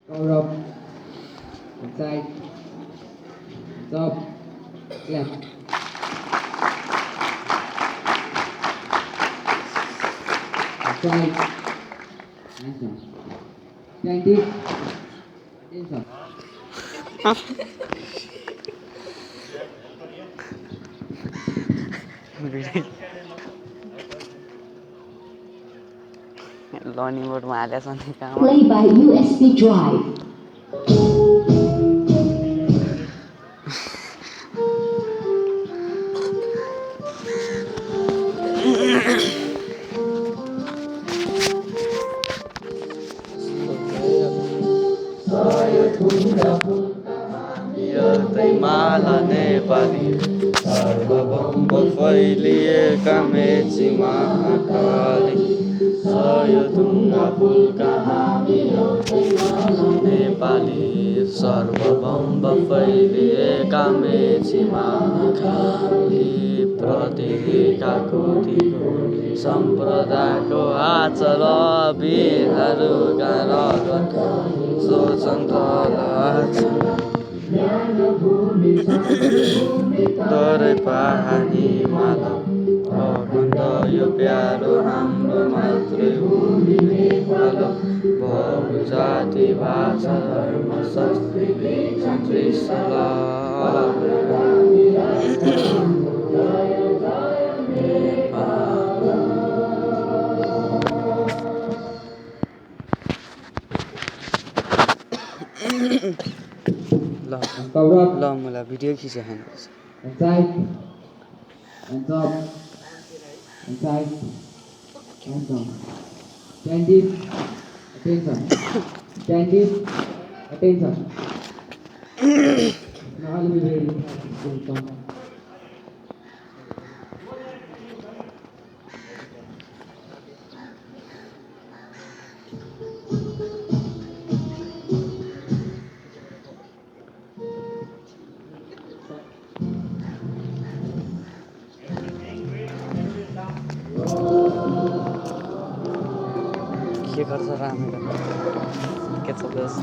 Cover up. Inside. Top. Left. Inside. Hands down. Stand it. Attention. Learning बोर्डमा हालेछ नि कहाँ Play by USB drive. माला नेपाली सर्वभौम फैलिएका मेची महाकाली सयथुङ्गा फुलका हामी एउटै माला नेपाली सर्वभौम फैलिएका मेची महाकाली प्रतिका कोटीको सम्प्रदायको आचल वीरहरूका रगत स्वतन्त्र तरै पानी माला अखण्ड यो प्यारो हाम्रो मात्रै भूमि नेपाल बहुजाति भाषा धर्म संस्कृति Cover up. ल मलाई video खिचेखानु Inside. Hands up. Inside. Hands down. Stand it. Attention. Stand it. Attention. Now I'll be ready. Come. के गर्छ राम्रो के छ बस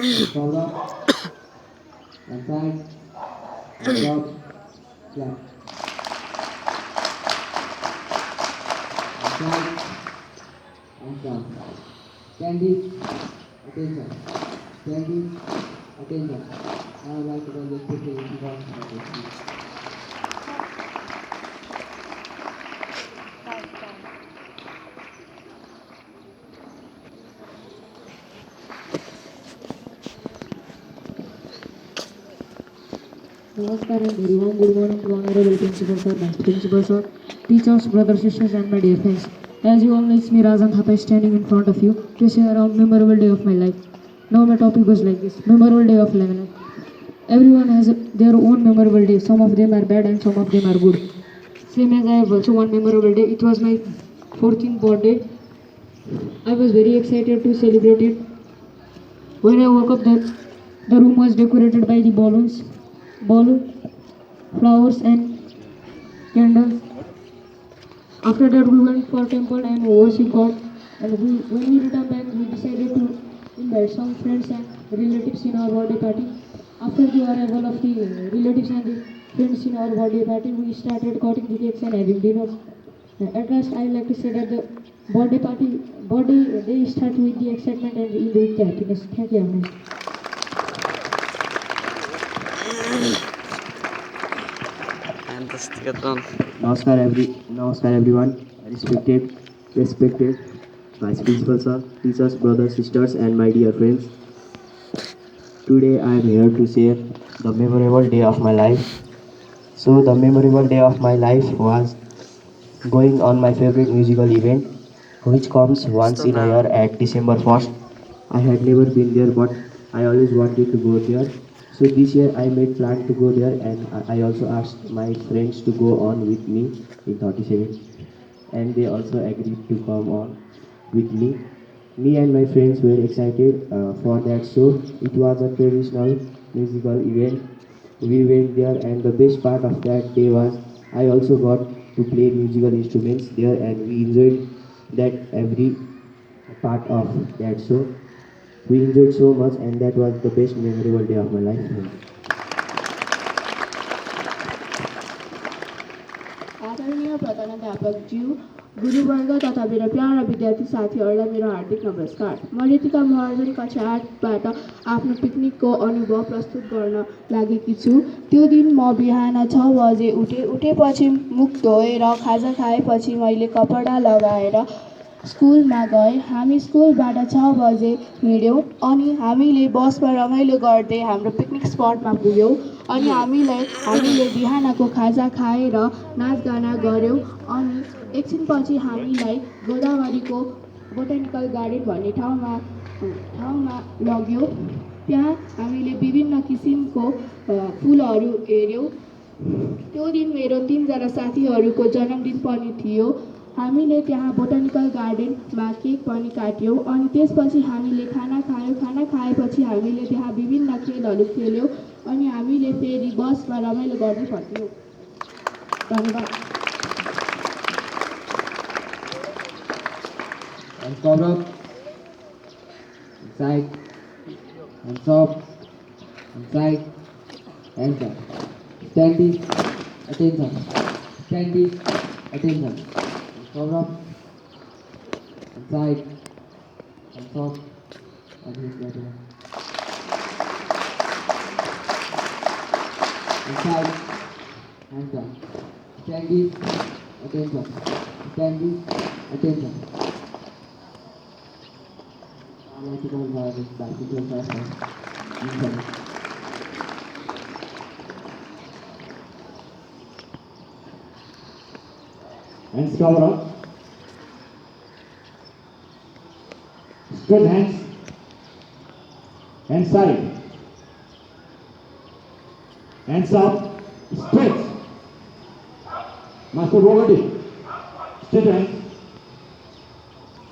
and cover up, and side, and top, clap, and side, and down. Candies, attention. Candies, attention. Now I would like to call the special event for this. Namaskar and very warm good morning to honorable principal sir, vice principal sir, teachers, brothers, sisters and my dear friends. As you all know, it's me Razan Thapa standing in front of you to share a memorable day of my life. Now my topic goes like this, memorable day of life. Everyone has their own memorable day. Some of them are bad and some of them are good. Same as I have also one memorable day. It was my 14th birthday. I was very excited to celebrate it. When I woke up, the room was decorated by the balloon, flowers and candles. After that, we went for temple and worship God. And when we returned back, we decided to invite some friends and relatives in our birthday party. After the arrival of the relatives and the friends in our birthday party, we started cutting the cakes and having dinner. At last, I like to say that the birthday day starts with the excitement and end with the happiness. Thank you, Agnes. And the sticker. Namaskar everyone, respected vice principal sir, teachers, brothers, sisters, and my dear friends. Today I am here to share the memorable day of my life. So the memorable day of my life was going on my favorite musical event, which comes once in a year at December 1st. I had never been there, but I always wanted to go there. So this year I made plan to go there, and I also asked my friends to go on with me in 37, and they also agreed to come on with me. Me and my friends were excited for that show. It was a traditional musical event. We went there, and the best part of that day was I also got to play musical instruments there, and we enjoyed that every part of that show. We enjoyed so much, and that was the best memorable day of my life. आदरणीय प्रधानाध्यापकज्यू, गुरुवर्ग तथा मेरा प्यारा विद्यार्थी साथीहरूलाई मेरो हार्दिक नमस्कार। म रितिका महर्जन कक्षा 8बाट आफ्नो पिकनिकको अनुभव प्रस्तुत गर्न लागेकी छु। त्यो दिन म बिहान 6 बजे उठेपछि मुख धोएर खाजा खाएपछि मैले कपडा लगाएर स्कुलमा गएँ। हामी स्कुलबाट 6 बजे हिँड्यौँ अनि हामीले बसमा रमाइलो गर्दै हाम्रो पिकनिक स्पटमा पुग्यौँ। अनि हामीले बिहानको खाजा खाएर नाचगाना गऱ्यौँ। अनि एकछिनपछि हामीलाई गोदावरीको बोटानिकल गार्डन भन्ने ठाउँमा लग्यो। त्यहाँ हामीले विभिन्न किसिमको फुलहरू हेऱ्यौँ। त्यो दिन मेरो 3जना साथीहरूको जन्मदिन पनि थियो। हामीले त्यहाँ बोटानिकल गार्डनमा केक पनि काट्यौँ। अनि त्यसपछि हामीले खाना खायौँ। खाना खाएपछि हामीले त्यहाँ विभिन्न खेलहरू खेल्यौँ। अनि हामीले फेरि बसमा रमाइलो गर्दै फर्क्यौँ। धन्यवाद। And cover up, and side, and top, and side, and down. Standing, attention. Standing, attention. And cover up, and side, and top, and his better. And side, and down. Standing, attention. Standing, attention. I like to go by this bicycle first. Hands cover up. Straight hands. Hands side. Hands up. Straight. Master Bogati. Straight hands.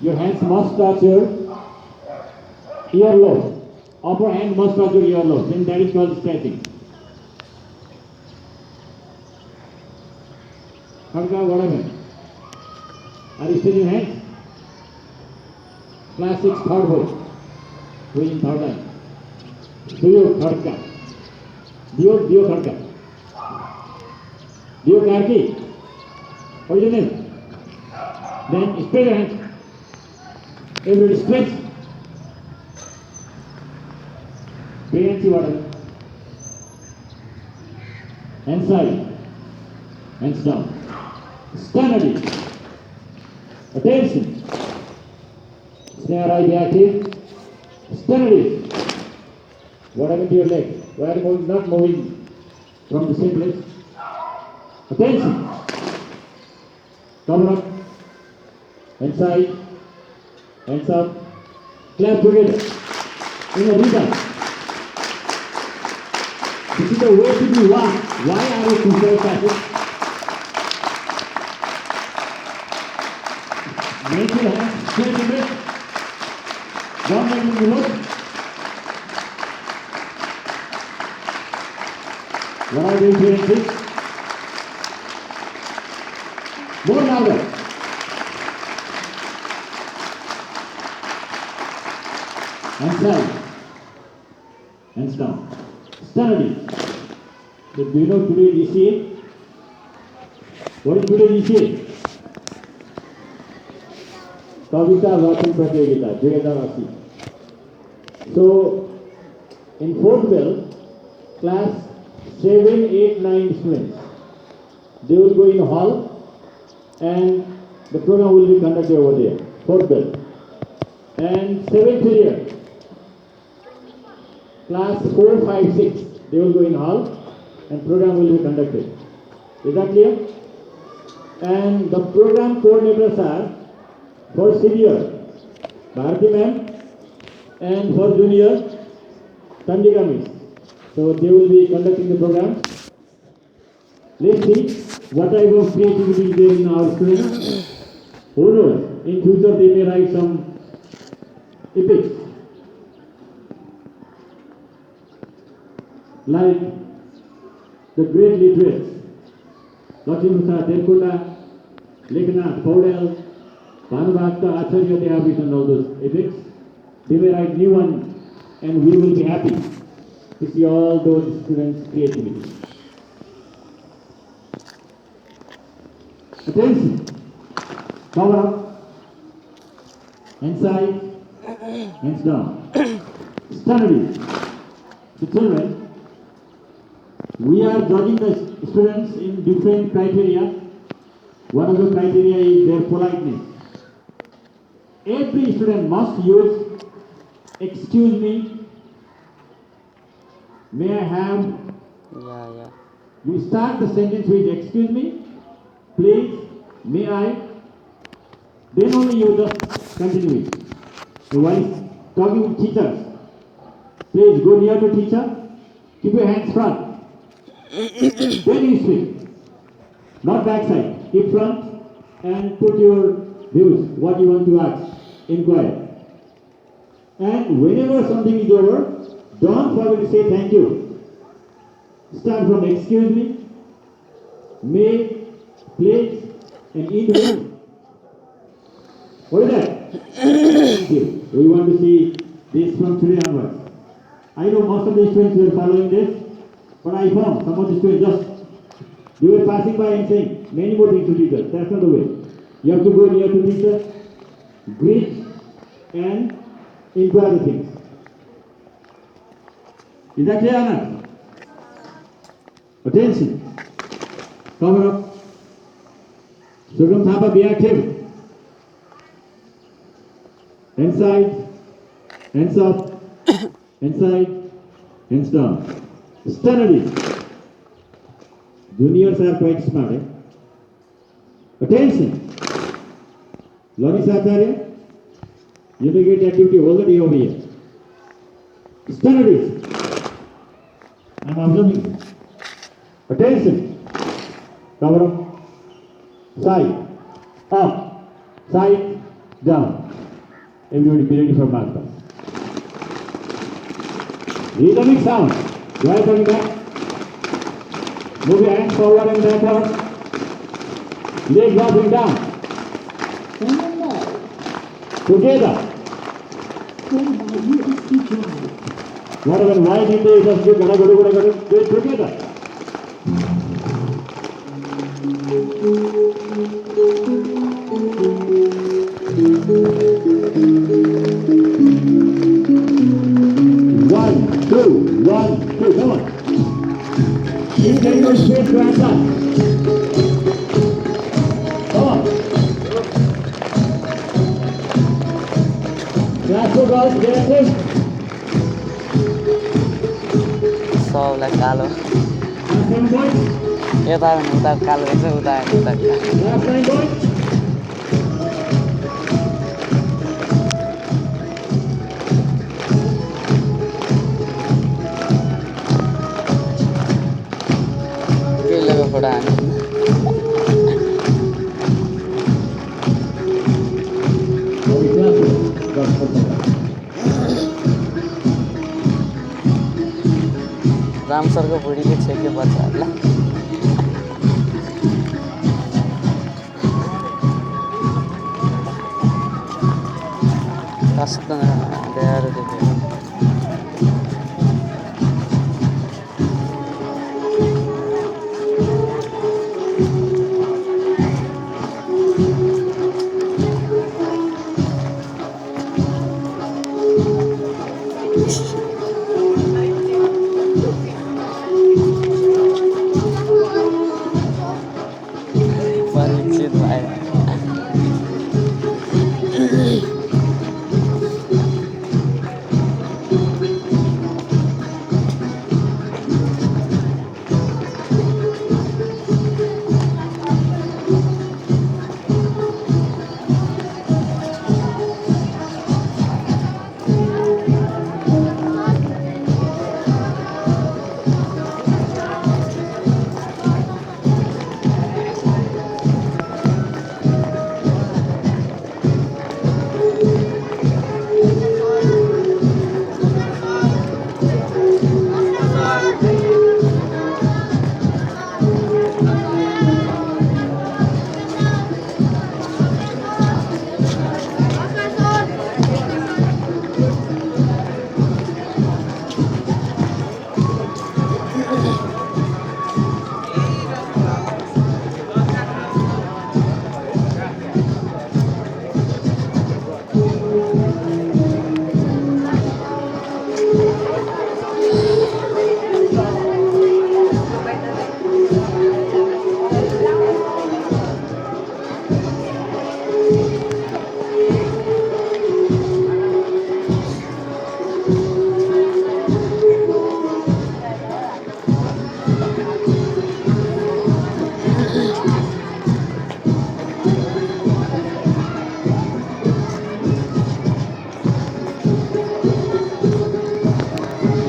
Your hands must touch your earlobe. Upper hand must touch your earlobe. Then that is called stretching. Kharka, whatever. Are you still in hands? Class 6 third board. Who is in third line? Suyo Kharka. Dio Kharka. Dio Karki. What is your name? Then spread your hands. Everybody stretch. Pay and see water. Hands side. Hands down. Stand ready. Attention. Snare eye be active. Stand ready. What happened to your leg? Why are you not moving from the same place? Attention. Cover up. Hands side. Hands up. Clap together. In a rhythm. This is the way to be one. Why are you too very passive? Make your hands straight a bit. Don't let them look. What are you doing here? More louder. Hands side. Hands down. Stand ready. So do you know today ECA? What is today ECA? Kavita Vasan Pratiyogita, 2080. So, in 4th bell, class 7, 8, 9 students, they will go in hall and the program will be conducted over there, 4th bell. And 7th period, class 4, 5, 6, they will go in hall and program will be conducted. Is that clear? And the program coordinators are for senior, Bharati ma'am, and for junior, Tandika miss. So they will be conducting the program. Let's see what type of creativity is there in our students. Who knows? In future they may write some epics. Like the great literates, Lakshmi Prasad Devkota, Leknath Paudel, Bhanubhakta Acharya, they have written all those epics. They may write new one and we will be happy to see all those students' creativity. Attention. Power up. Hands side. Hands down. Stand ready. So children, we are judging the students in different criteria. One of the criteria is their politeness. Every student must use, excuse me, may I have. Yeah. You start the sentence with excuse me, please, may I. Then only you just continue it. So while talking with teachers, please go near to teacher, keep your hands front. Then you speak. Not backside. Keep front and put your views, what you want to ask, inquire. And whenever something is over, don't forget to say thank you. Start from excuse me, may, please, and end with. What is that? Thank you. We want to see this from today onwards. I know most of the students were following this, but I found some of the students just, they were passing by and saying many more things to teachers. That's not the way. You have to go near to teacher, greet, and inquire the things. Is that clear or not? Attention. Cover up. Sugam Thapa, be active. Inside, hands up, inside, hands down. Stand ready. Juniors are quite smart. Attention. Loni Acharya, you may get activity all the day over here. Stand ready. I am observing. Attention. Cover up. Side. Up. Side. Down. Everybody be ready for math class. Rhythmic sound. Do I coming back? Move your hands forward and backward. Legs dropping down. Together. Home by USB Drive. What happened? Why did they just do it together? One, two, come on. Keep getting your straight to answer. Come on. Class for girls, get it. सबलाई कालो Last 7 points. यता भने उता कालो रहेछ उता उता Last 9 points. पिल्लोको photo हान्नु Okay, class for girls. Ram सरको बुढीले छेक्यो बच्चाहरूलाई कस्तो धेरै देख्यो परिचित भएर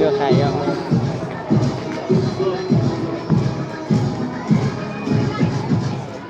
यो खायो